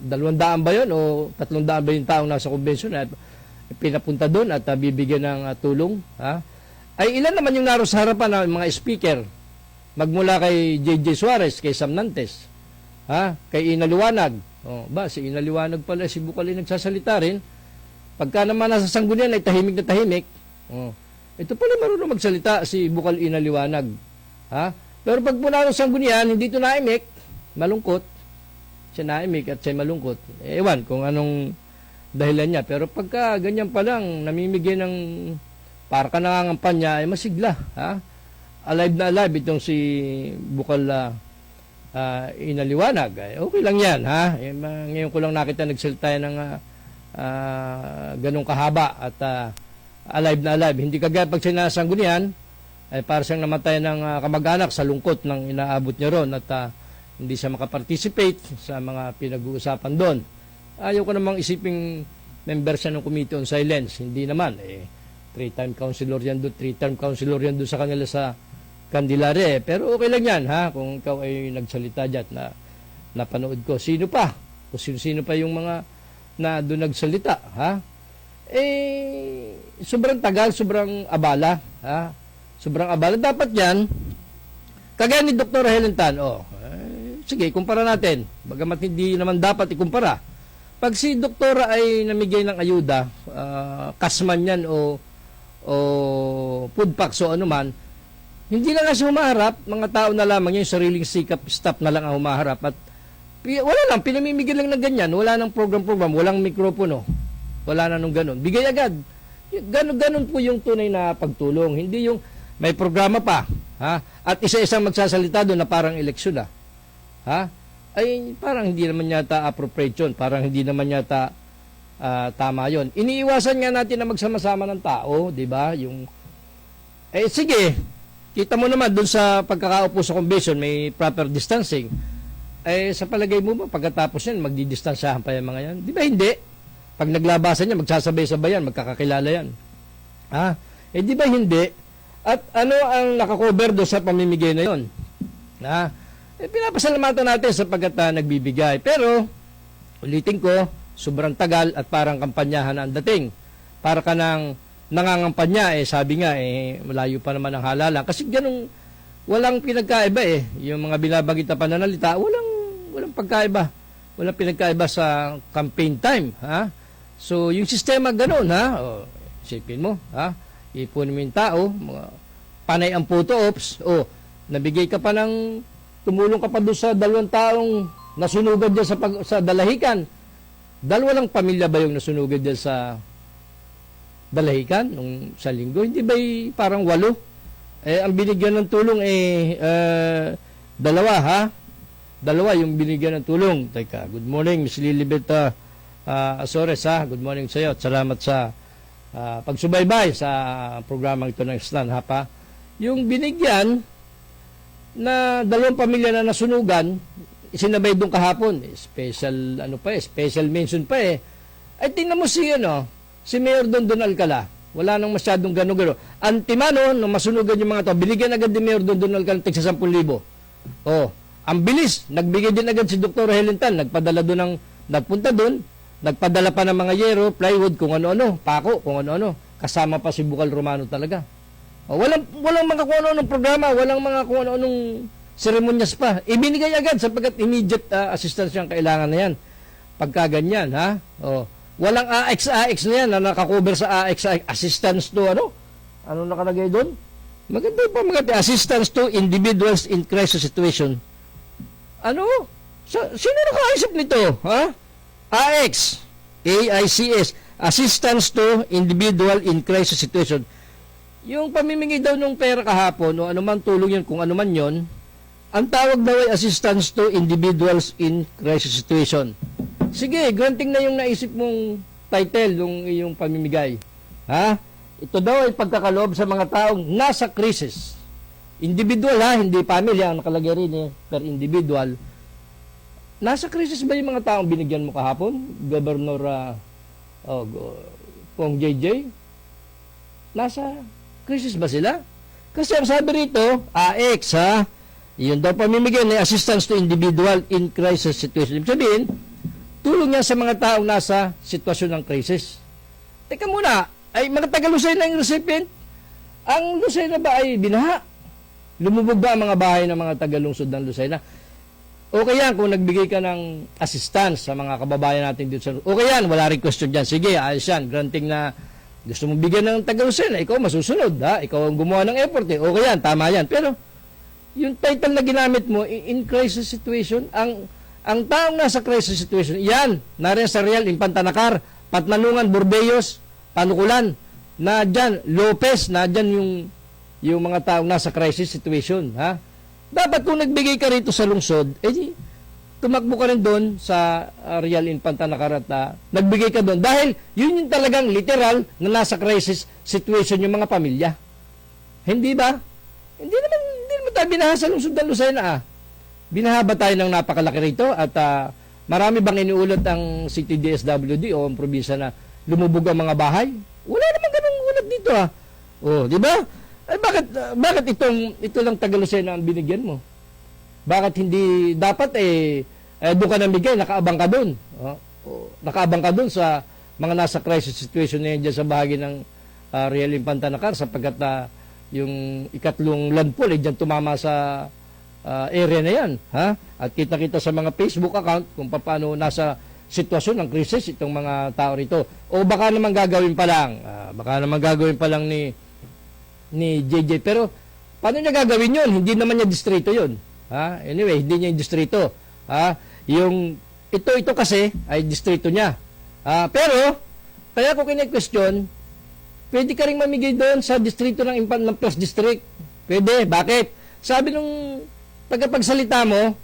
200 ba yun o 300 ba yung taong nasa convention at pinapunta doon at bibigyan ng tulong? Ha? Ay ilan naman yung naroon sa harapan ng mga speaker? Magmula kay J.J. Suarez, kay Sam Nantes, kay Ina Liwanag. Si Ina Liwanag pala, si Bukal nagsasalita rin. Pagka naman nasa sanggunian ay tahimik na tahimik. Ito pala marunong magsalita si Bukal Ina Liwanag. Pero pag muna ng sanggunian, hindi ito naimik, malungkot. Siya naimik at siya malungkot. Ewan kung anong dahilan niya. Pero pagka ganyan pa lang, namimigay ng para ka nangangampanya, ay masigla. Alive na alive itong si Bukal Ina Liwanag. Okay lang yan. Ngayon ko lang nakita nagsalita ng ganong kahaba at alive na alive. Hindi kagaya pag sinasanggunian, ay para siyang namatay ng kamag-anak sa lungkot ng inaabot niya ron at hindi siya makaparticipate sa mga pinag-uusapan doon. Ayaw ko namang isiping member siya ng Committee on Silence. Hindi naman. 3-time councilor yan doon, 3-term councilor yan doon sa kanila sa Candelaria. Pero okay lang yan, kung ikaw ay nagsalita dyan na napanood ko. Sino pa? Kung sino pa yung mga na doon nagsalita, sobrang tagal, sobrang abala, sobrang abala. Dapat yan, kagaya ni Dr. Helen Tan, sige, kumpara natin. Bagamat hindi naman dapat ikumpara. Pag si doktora ay namigay ng ayuda, kasman yan o food packs o anuman, hindi na nga siya humaharap, mga tao na lamang yung sariling sikap, staff na lang ang humaharap. At wala lang, pinamimigay lang ng ganyan, wala nang program, walang mikropono, wala na nung ganun. Bigay agad. Ganun po yung tunay na pagtulong. Hindi yung may programa pa, at isa-isang magsasalita doon na parang eleksyon ay parang hindi naman yata appropriate yun, parang hindi naman yata tama yon. Iniiwasan nga natin na magsama-sama ng tao, di ba? Sige, kita mo naman doon sa pagkakaupo sa convention, may proper distancing. Sa palagay mo ba, pagkatapos yan, magdidistansyahan pa yung mga yan? Di ba hindi? Pag naglabasan yan, magsasabay-sabay yan, magkakakilala yan. Di ba hindi? At ano ang nakakover doon sa pamimigay na yon? Pinapasalamatan natin sapagkat nagbibigay. Pero, ulitin ko, sobrang tagal at parang kampanyahan ang dating. Para ka nang nangangampanya, sabi nga, malayo pa naman ang halalan. Kasi ganun, walang pinagkaiba Yung mga binabagit na pananalita, walang pagkaiba. Walang pinagkaiba sa campaign time. So, yung sistema ganun, isipin mo, ipunin mo yung tao, panay ang photo ops, nabigay ka pa ng, tumulong ka pa doon sa 2 taong nasunugan dyan sa dalahikan. 2 lang pamilya ba yung nasunugan dyan sa dalahikan nung sa linggo? Hindi ba parang 8? Ang binigyan ng tulong 2, 2 yung binigyan ng tulong. Teka, good morning, Miss Lilibet Azores, Good morning sa iyo. Salamat sa pagsubaybay sa programang ito ng Stan, Yung binigyan na 2 pamilya na nasunugan, isinabay doon kahapon. Special, special mention pa Ay, tingnan mo si Mayor Dondon Alcala. Wala nang masyadong gano'n. Antimano, nung masunugan yung mga to, binigyan agad ni Mayor Dondon Alcala ng 10,000. Ang bilis. Nagbigay din agad si Dr. Helen Tan. Nagpunta doon, nagpadala pa ng mga yero, plywood, kung ano-ano, pako, kung ano-ano. Kasama pa si Bukal Romano talaga. Walang mga kung ano-anong programa, walang mga kung ano-anong seremonyas pa. Ibinigay agad sapagkat immediate assistance yung kailangan na yan. Pagka ganyan, walang AX na yan na nakakover sa AX assistance to ano nakalagay doon? Maganda pa assistance to individuals in crisis situation. Sino nakaisip nito? AX, AICS, assistance to individual in crisis situation. Yung pamimigay daw ng pera kahapon o anuman tulong yun, kung anuman yon, ang tawag daw ay assistance to individuals in crisis situation. Sige, granting na yung naisip mong title ng iyong pamimigay. Ito daw ay pagkakaloob sa mga taong nasa crisis. Individual hindi pamilya ang nakalagay rin per individual. Nasa crisis ba yung mga taong binigyan mo kahapon? Governor Kung JJ, nasa crisis ba sila? Kasi ang sabi rito, AX ha, yun daw pamimigay ng assistance to individual in crisis situation. Ibig sabihin, tulong yan sa mga taong nasa sitwasyon ng crisis. Teka muna, ay mga taga-Lucena yung recipient? Ang Lucena ba ay binaha? Lumubog ba ang mga bahay ng mga taga-lungsod ng Lucena? Okay yan kung nagbigay ka ng assistance sa mga kababayan natin dito sa... Okay yan, wala rin question dyan. Sige, ayos yan. Granting na gusto mong bigyan ng taga-Lucena, ikaw masusunod, ha? Ikaw ang gumawa ng effort, eh. Okay yan, tama yan. Pero, yung title na ginamit mo, in crisis situation, ang taong nasa crisis situation, yan, nariyan sa Real, Impantanakar, Patmanungan, Burbeyos, Panukulan, na dyan, Lopez, na dyan yung mga taong nasa crisis situation, ha? Dapat kung nagbigay ka rito sa lungsod, tumakbo ka rin doon sa Real Impantanakar at nagbigay ka doon. Dahil yun yung talagang literal na nasa crisis situation yung mga pamilya. Hindi ba? Hindi naman tayo binaha sa lungsod ng Lucena, Binaha ba tayo ng napakalaki rito at marami bang iniulat ang CTDSWD o ang probinsya na lumubog ang mga bahay? Wala naman ganung ulat dito, di ba? Ay bakit ito lang taga Lucena ang binigyan mo? Bakit hindi dapat doon ka namigay, nakaabang ka doon. Nakaabang ka doon sa mga nasa crisis situation na yan dyan sa bahagi ng Real Impantanakar sapagkat yung ikatlong landfall dyan tumama sa area na yan. Ha? At kita-kita sa mga Facebook account kung paano nasa sitwasyon ng krisis itong mga tao rito. O baka naman gagawin pa lang ni JJ. Pero paano niya gagawin yun? Hindi naman niya distrito yun. Ha? Anyway, hindi niya yung distrito. Ha? Ito kasi ay distrito niya. Pero, kaya ko kine-question, pwede ka rin mamigay doon sa distrito ng Plus District. Pwede. Bakit? Sabi nung tagapagsalita mo,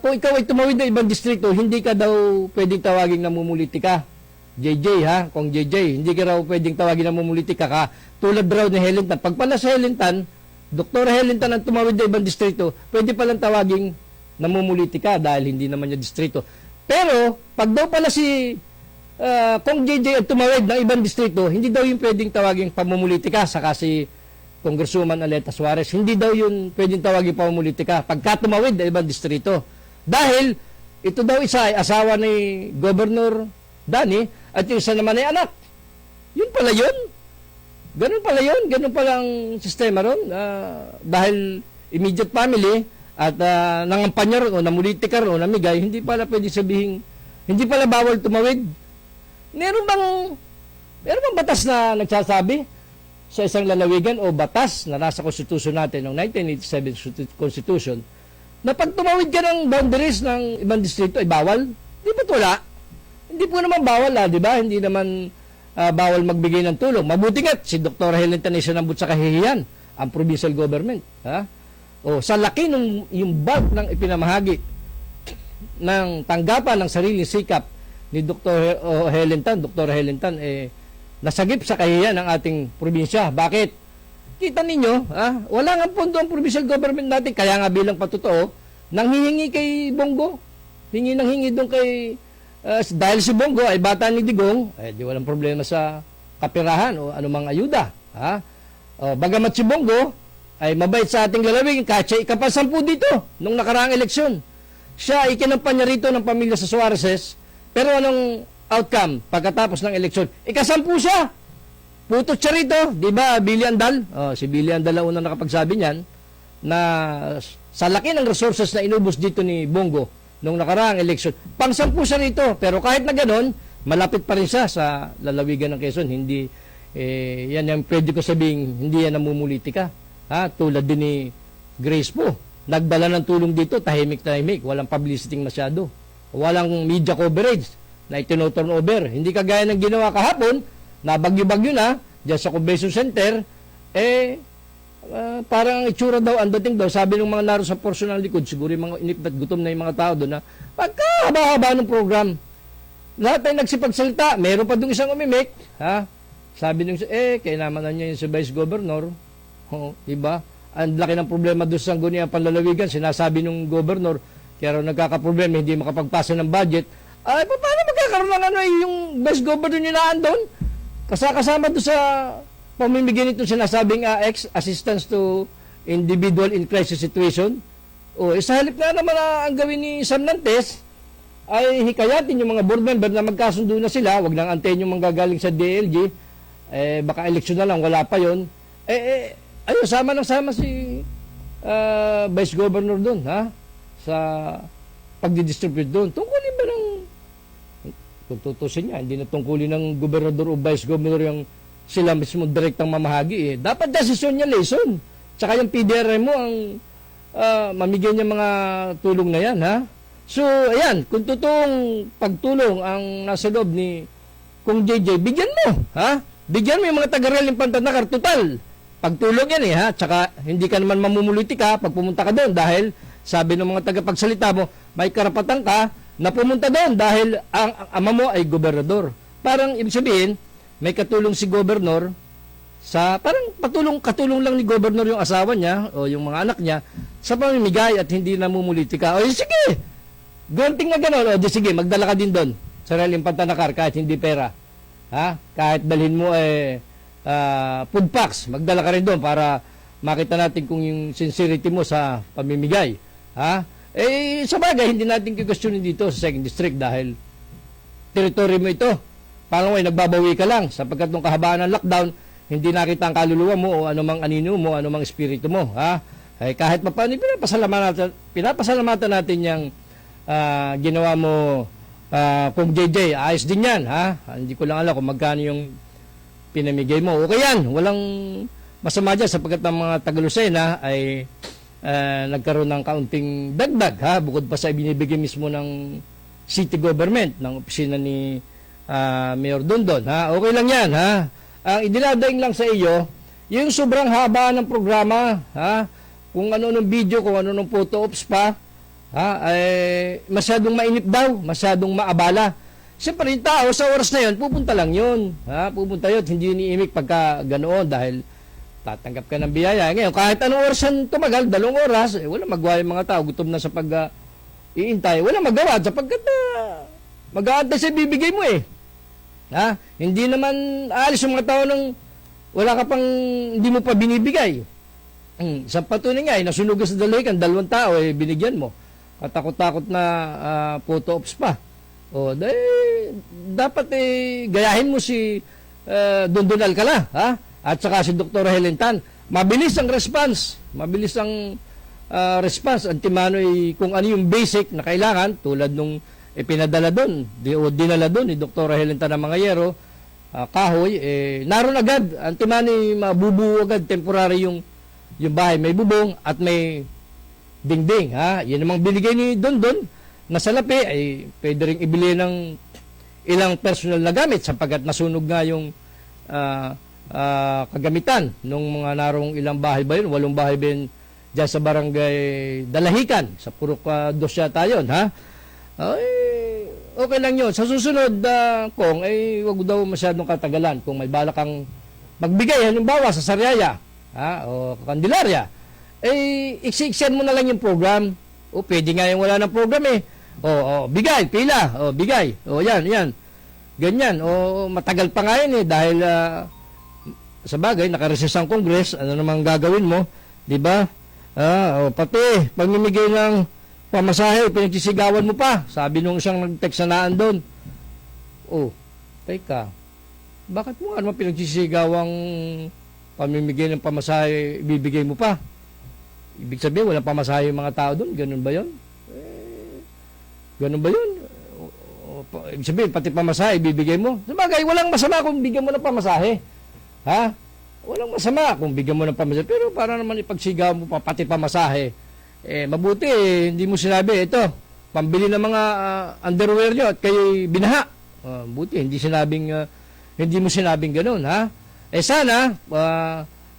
kung ikaw ay tumawid ng ibang distrito, hindi ka daw pwedeng tawaging namumulitika. JJ, ha? Kung JJ, hindi ka raw pwedeng tawagin namumulitika ka. Tulad raw ni Helentan. Pag pala sa Helentan, Dr. Helentan ang tumawid ng ibang distrito, pwede palang tawaging namumulitika dahil hindi naman niya distrito. Pero, pag daw pala kung JJ ang tumawid ng ibang distrito, hindi daw yung pwedeng tawaging pamumulitika, saka si Congresswoman Aleta Suarez, hindi daw yun pwedeng tawaging pamumulitika pagka tumawid ng ibang distrito. Dahil, ito daw isa ay asawa ni Governor Dani, at yung isa naman ay anak. Yun pala yun. Ganun pala yun. Ganun pala ang sistema ron. Dahil immediate family at nangampanya ron o namulitika ron o namigay, hindi pala pwede sabihin, hindi pala bawal tumawid. Meron bang batas na nagsasabi sa isang lalawigan o batas na nasa konstitusyon natin ng 1987 Constitution na pag tumawid ka ng boundaries ng ibang distrito ay bawal? Di ba't wala? Hindi po naman bawal, di ba? Hindi naman bawal magbigay ng tulong. Mabuti nga, si Dr. Helen Tanisha nambut sa kahihiyan, ang provincial government. Sa laki ng yung bulk ng ipinamahagi ng tanggapan ng sariling sikap ni Dr. Helen Tan, nasagip sa kahihiyan ng ating probinsya. Bakit? Kita ninyo, wala nga pondo ang provincial government natin, kaya nga bilang patotoo, nanghihingi kay Bongo. Hingi doon kay dahil si Bongo ay bata ni Digong, di walang problema sa kapirahan o anumang ayuda. Bagamat si Bongo ay mabait sa ating lalawig, kahit siya ikapasampu dito nung nakaraang eleksyon. Siya ay kinampanya rito ng pamilya sa Suarezes, pero anong outcome pagkatapos ng eleksyon? Ikasampu siya. Putot siya rito, di ba, Billy Andal? Si Billy Andal ang unang nakapagsabi niyan na sa laki ng resources na inubos dito ni Bongo nung nakaraang eleksyon, pang-sampu siya rito. Pero kahit na gano'n, malapit pa rin siya sa lalawigan ng Quezon. Hindi, yan yung pwede ko sabihin, hindi yan namumulitika. Tulad din ni Grace po. Nagdala ng tulong dito, tahimik-tahimik, walang publicity masyado. Walang media coverage na itino-turn over. Hindi kagaya ng ginawa kahapon, na bagyo-bagyo na, dyan sa convention center, parang itsura daw, ang dating daw, sabi ng mga naroon sa portion ng likod, siguro yung mga inip at gutom na yung mga tao doon, na pagkahaba-haba ng program, lahat ay nagsipagsalita, meron pa doon isang umimik, sabi nung, kaya naman niya yung si Vice Governor, diba? Ang laki ng problema doon sa Sangguniang Panlalawigan, sinasabi nung Governor, kaya raw nagkakaproblema, hindi makapagpasa ng budget, paano nagkakaroon ng ano yung best governor nilaan doon. Kasama doon sa pamimigay nito sinasabing assistance to individual in crisis situation. O, sa halip nga naman ang gawin ni Sam Nantes, ay hikayatin yung mga board member na magkasundo na sila, wag nang antayin yung manggagaling sa DLG, baka eleksyon na lang, wala pa yon. Ayun, sama si Vice Governor doon, ha? Sa pagdidistribute doon. Tungkulin ba ng, kung tutusin niya, hindi na tungkulin ng Gobernador o Vice Governor yung sila mismo direktang mamahagi. Dapat desisyon niya, Leson. Tsaka yung PDRM mo ang mamigay niya mga tulong na yan, ha? So, ayan, kung totoong pagtulong ang nasa loob ni Kung JJ, bigyan mo, ha? Bigyan mo yung mga taga-Real Pantanakar, total. Pagtulong yan ha? Tsaka hindi ka naman mamumulitik ha pag pumunta ka doon dahil sabi ng mga tagapagsalita mo, may karapatan ka na pumunta doon dahil ang ama mo ay gobernador. Parang ibig sabihin, may katulong si gobernador sa, parang katulong lang ni gobernador yung asawa niya o yung mga anak niya sa pamimigay at hindi namumulitik ka. O sige, gonting na gano'n, o di sige, magdala ka din doon sa Real Pantanakar kahit hindi pera. Ha? Kahit dalhin mo food packs, magdala ka rin doon para makita natin kung yung sincerity mo sa pamimigay. Ha? Sa bagay, hindi natin kikustyonin dito sa 2nd District dahil territory mo ito. Pangalawa, nagbabawi ka lang sapagkat nung kahabaan ng lockdown, hindi nakita ang kaluluwa mo o anumang anino mo, anumang espiritu mo. Ha? Kahit pa paano, pinapasalamatan natin yung ginawa mo kung JJ. Ayos din yan. Ha? Hindi ko lang alam kung magkano yung pinamigay mo. Okay yan. Walang masama dyan sapagkat ang mga Tagalusena ay nagkaroon ng kaunting dagdag ha bukod pa sa ibinibigay mismo ng city government ng opisina ni Mayor Dondon ha. Okay lang yan ha. Ang idinadaing lang sa iyo yung sobrang haba ng programa ha, kung ano nung video, kung ano nung photo ops pa ha, ay masyadong mainip daw, masyadong maabala. Siyempre yung tao sa oras na yun pupunta lang yun ha, pupunta yun, hindi iniimik pagka ganoon dahil tatanggap ka ng biyaya. Ngayon, kahit anong oras yan tumagal, 2 oras, wala magawa yung mga tao. Gutom na sa pag-iintay. Wala magawa sapagkat mag-aantay sa bibigay mo eh. Ha? Hindi naman aalis yung mga tao nang wala ka pang hindi mo pa binibigay. Sa patunay nga, nasunugan sa dalahican, 2 tao, binigyan mo. Katakot-takot na photo ops pa. O, dapat gayahin mo si Dondon Alcala, ha? At saka si Dr. Helen Tan. Mabilis ang response. Mabilis ang response. Antimano kung ano yung basic na kailangan, tulad nung pinadala doon, o dinala doon ni Dr. Helen Tan ng mga yero, kahoy, naroon agad. Antimano mabubuo agad, temporary yung bahay. May bubong at may dingding. Ha? Yan namang binigay ni Dondon na salapi, ay pwede rin ibili ng ilang personal na gamit sapagkat nasunog nga yung kagamitan nung mga narong ilang bahay ba yun, 8 bahay ba yun dyan sa barangay Dalahican sa Purok 2 yata yun ha. Okay lang yun sa susunod kung wag daw masyadong katagalan kung may balak kang magbigay halimbawa sa Sariaya ha, o Candelaria iksi-iksian mo na lang yung program o pwede nga yung wala ng program bigay, pila bigay, yan ganyan, matagal pa nga yun dahil sa bagay, nakareses ang Congress, ano namang gagawin mo, di ba? Pati, pagmimigay ng pamasahe, pinagsisigawan mo pa. Sabi nung isang nag-text na naan doon, teka, bakit mo ano pinagsisigawang pamimigay ng pamasahe, ibibigay mo pa? Ibig sabihin, walang pamasahe yung mga tao doon, ganun ba yun? Ganun ba yun? Ibig sabihin, pati pamasahe, ibibigay mo. Sa bagay, walang masama kung bigyan mo ng pamasahe. Ha? Walang masama kung bigyan mo ng pamasahe. Pero para naman ipagsigaw mo pa, pati pamasahe. Mabuti, hindi mo sinabi, ito, pambili ng mga underwear nyo at kayo binaha. Buti, hindi mo sinabing ganun, ha? Sana,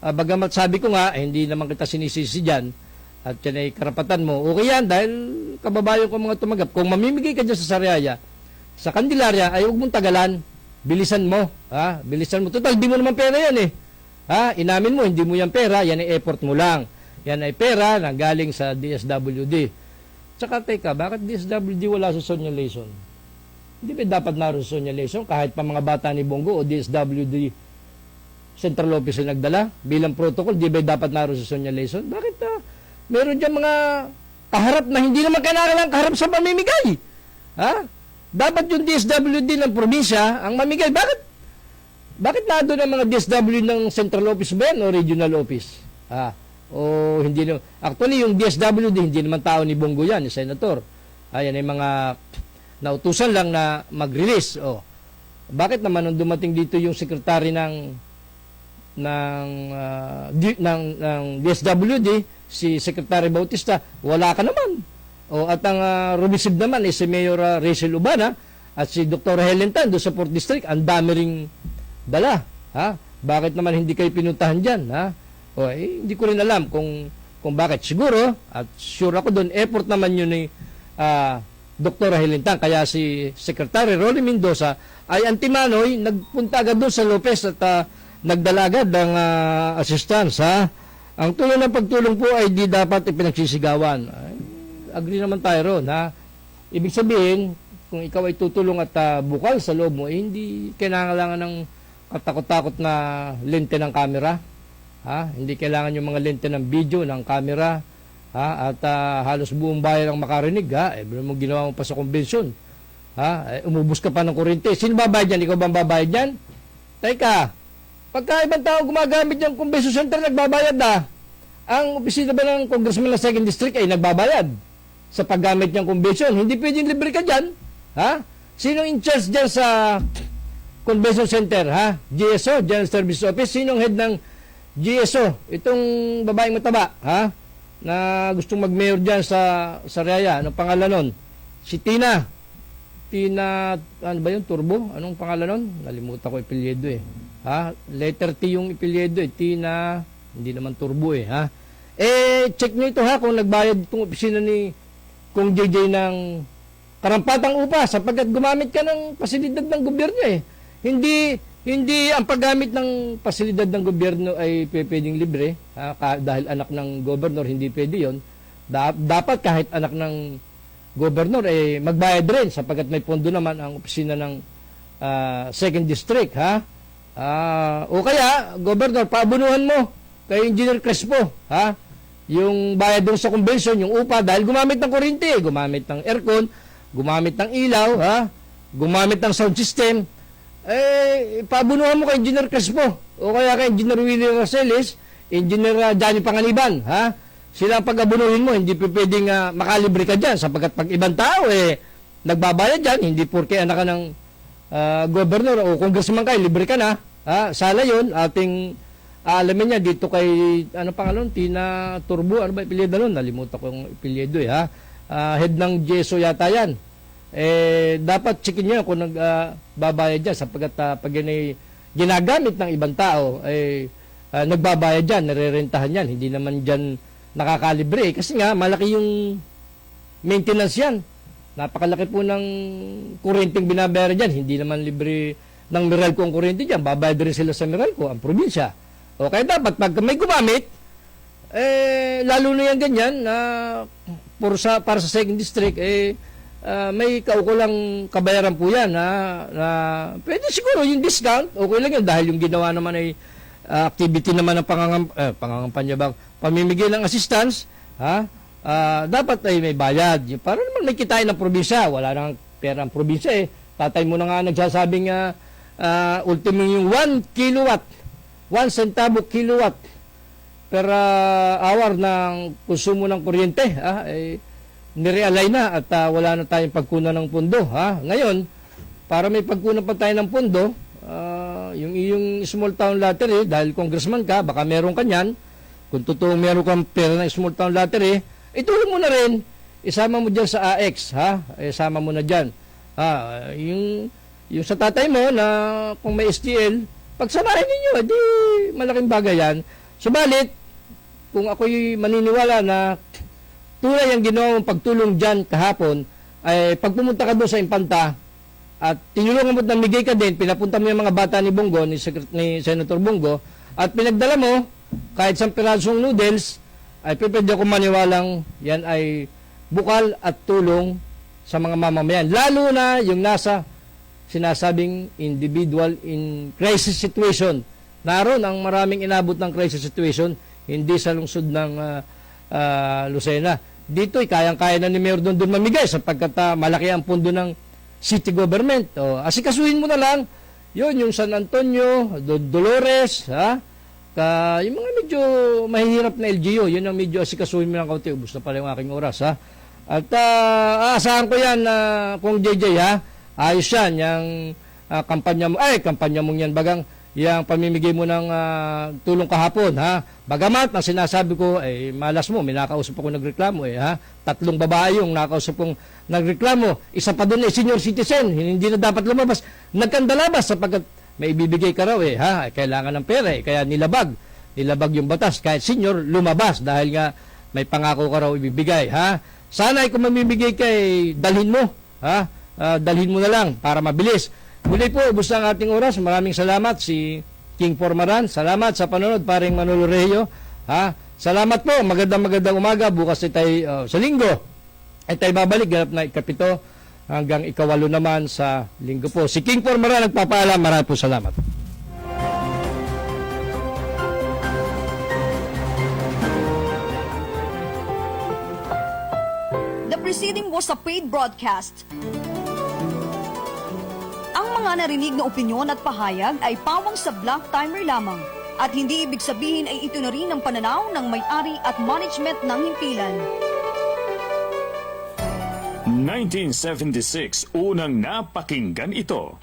bagamat sabi ko nga, hindi naman kita sinisisi dyan, at yan ay karapatan mo. Okay yan, dahil kababayan ko mga tumagap. Kung mamimigay ka dyan sa Sariaya, sa Candelaria, ay huwag mong tagalan. Bilisan mo, ha? Bilisan mo. Total, di mo naman pera yan Ha? Inamin mo, hindi mo yan pera, yan ay effort mo lang. Yan ay pera na galing sa DSWD. Tsaka teka, bakit DSWD wala sa Sonia Layson? Hindi ba dapat naroon sa Sonia Leison kahit pa mga bata ni Bongo o DSWD Central Office na nagdala bilang protocol, di ba dapat naroon sa Sonia Leison? Bakit meron dyan mga kaharap na hindi naman kailangan kaharap sa pamimigay? Ha? Dapat yung DSWD ng probinsya ang mamigay. Bakit na doon ang mga DSWD ng Central Office ba yan o Regional Office? O hindi na. Actually, yung DSWD, hindi naman tao ni Bongo yan, ni Senator. Ayan ay mga nautusan lang na mag-release. Bakit naman nung dumating dito yung secretary ng DSWD, si Secretary Bautista, wala ka naman. At ang rumisib naman si Mayor Rachel Ubana at si Dr. Helen Tan doon sa 4th District, ang dami ring dala. Bakit naman hindi kayo pinuntahan dyan? Hindi ko rin alam kung bakit. Siguro, at sure ako doon, effort naman yun ni Dr. Helen Tan. Kaya si Secretary Rolly Mendoza ay antimanoy, nagpunta agad doon sa Lopez at nagdala agad ng assistance. Ang tulong ng pagtulong po ay di dapat ipinagsisigawan. Agree naman tayo ron. Ibig sabihin, kung ikaw ay tutulong at bukal sa loob mo, hindi kailangan ng katakot-takot na lente ng camera. Hindi kailangan yung mga lente ng video, ng camera. At halos buong bayan ang makarinig. Mo ginawa mo pa sa convention. Umubos ka pa ng kuryente. Sino babayad yan? Ikaw bang babayad yan? Teka, pagka ibang tao gumagamit yung convention center, nagbabayad na. Ang opisina ba ng congressman ng 2nd District ay nagbabayad sa paggamit ng convention? Hindi pwedeng libre ka dyan. Sino in charge dyan sa convention center? GSO, General Service Office. Sinong head ng GSO? Itong babaeng mataba, na gustong mag-mayor dyan sa Raya. Anong pangalan nun? Si Tina, ano ba yun? Turbo? Anong pangalan nun? Nalimutan ko ipilyedo letter T yung ipilyedo Tina, hindi naman Turbo check nyo ito kung nagbayad itong opisina ni Kung JJ ng karampatang upa sapagkat gumamit ka ng pasilidad ng gobyerno Hindi ang paggamit ng pasilidad ng gobyerno ay pwedeng libre dahil anak ng gobernador, hindi pwede yun. Dapat kahit anak ng gobernador ay magbayad rin sapagkat may pondo naman ang opisina ng 2nd District. O kaya, gobernador, paabunuhan mo kay Engineer Crespo yung bayad doon sa convention, yung upa, dahil gumamit ng kuryente, gumamit ng aircon, gumamit ng ilaw, gumamit ng sound system. Paabunuhan mo kay Engineer Crespo o kaya kay Engineer Willie Roseles, Engineer Johnny Panganiban. Sila pag-abunuhin mo, hindi pwedeng makalibre ka dyan sapagkat pag ibang tao nagbabayad dyan, hindi porke anak ka ng gobernador o congressman kayo, libre ka na. Sala yun, ating alamin niya dito kay, ano pangalan, Tina Turbo, ano ba ipilyedo nun? Nalimutan ko yung ipilyedo head ng GSO yata yan. Dapat checkin niyo kung nagbabayad dyan sapagkat pag yun ay ginagamit ng ibang tao, nagbabayad dyan, nirerentahan yan, hindi naman dyan nakakalibre. Kasi nga, malaki yung maintenance yan. Napakalaki po ng kuryenteng binabayaran dyan. Hindi naman libre ng Meralco ang kuryente dyan. Babayad rin sila sa Meralco, ang probinsya. O kaya dapat, pag may gumamit, lalo na yan ganyan, para sa 2nd District, may kaukulang kabayaran po yan. Na pwede siguro yung discount, okay lang yun, dahil yung ginawa naman ay activity naman ng pangangampanya bang pamimigay ng assistance, dapat ay may bayad. Para naman may kitain ng probinsya. Wala nang pera ang probinsya Tatay mo na nga nagsasabing ultimo yung 1 kilowatt, 1 centavo kilowatt per hour ng konsumo ng kuryente. Nirealign na at wala na tayong pagkunan ng pondo. Ngayon, para may pagkunan pa tayo ng pondo, yung iyong small town lottery, dahil congressman ka, baka meron ka niyan. Kung totoo meron kang pera ng small town lottery, itulong mo na rin. Isama mo dyan sa AX, isama mo na dyan. Yung sa tatay mo na kung may STL, pagsamahin ninyo, di malaking bagay yan. Subalit, kung ako'y maniniwala na tunay ang ginawa mong pagtulong dyan kahapon, ay pag pumunta ka doon sa Impanta, at tinulungan mo at namigay ka din, pinapunta mo yung mga bata ni Bongo, ni Senator Bongo, at pinagdala mo, kahit sa pirasong noodles, ay pwede ako maniwalang yan ay bukal at tulong sa mga mamamayan. Lalo na yung nasa sinasabing individual in crisis situation. Naroon ang maraming inabot ng crisis situation, hindi sa lungsod ng Lucena. Dito, kayang-kaya na ni Mayor doon mamigay sapagkat malaki ang pundo ng city government. O, asikasuhin mo na lang, yung San Antonio, Dolores, yung mga medyo mahihirap na LGU, yun ang medyo asikasuhin mo ng kaunti. Ubus na pala yung aking oras, ha? At aasahan ko yan, kung JJ, ayos yan, yung kampanya mong yan, bagang, yung pamimigay mo ng tulong kahapon, Bagamat, ang sinasabi ko, malas mo, may nakausap ako nagreklamo, 3 babae yung nakausap kong nagreklamo. Isa pa doon senior citizen, hindi na dapat lumabas. Nagkandalabas sapagkat may ibibigay ka raw, kailangan ng pera, kaya nilabag yung batas. Kahit senior, lumabas dahil nga may pangako ka raw ibibigay, Sana kung mamimigay ka, dalhin mo, dalhin mo na lang para mabilis. Muli po, ubos na ang ating oras. Maraming salamat si King Formaran. Salamat sa panonood, paring Manolo Rehio. Salamat po. Magandang umaga. Bukas tayo, sa linggo, ay tayo babalik. Ganap na ikapito hanggang ikawalo naman sa linggo po. Si King Formaran nagpapaalam. Maraming po salamat. The preceding was a paid broadcast. Ang mga narinig na opinyon at pahayag ay pawang sa black timer lamang at hindi ibig sabihin ay ito na rin ang pananaw ng may-ari at management ng himpilan. 1976, unang napakinggan ito.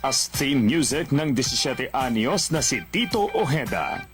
As theme music ng 17 anyos na si Tito Ojeda.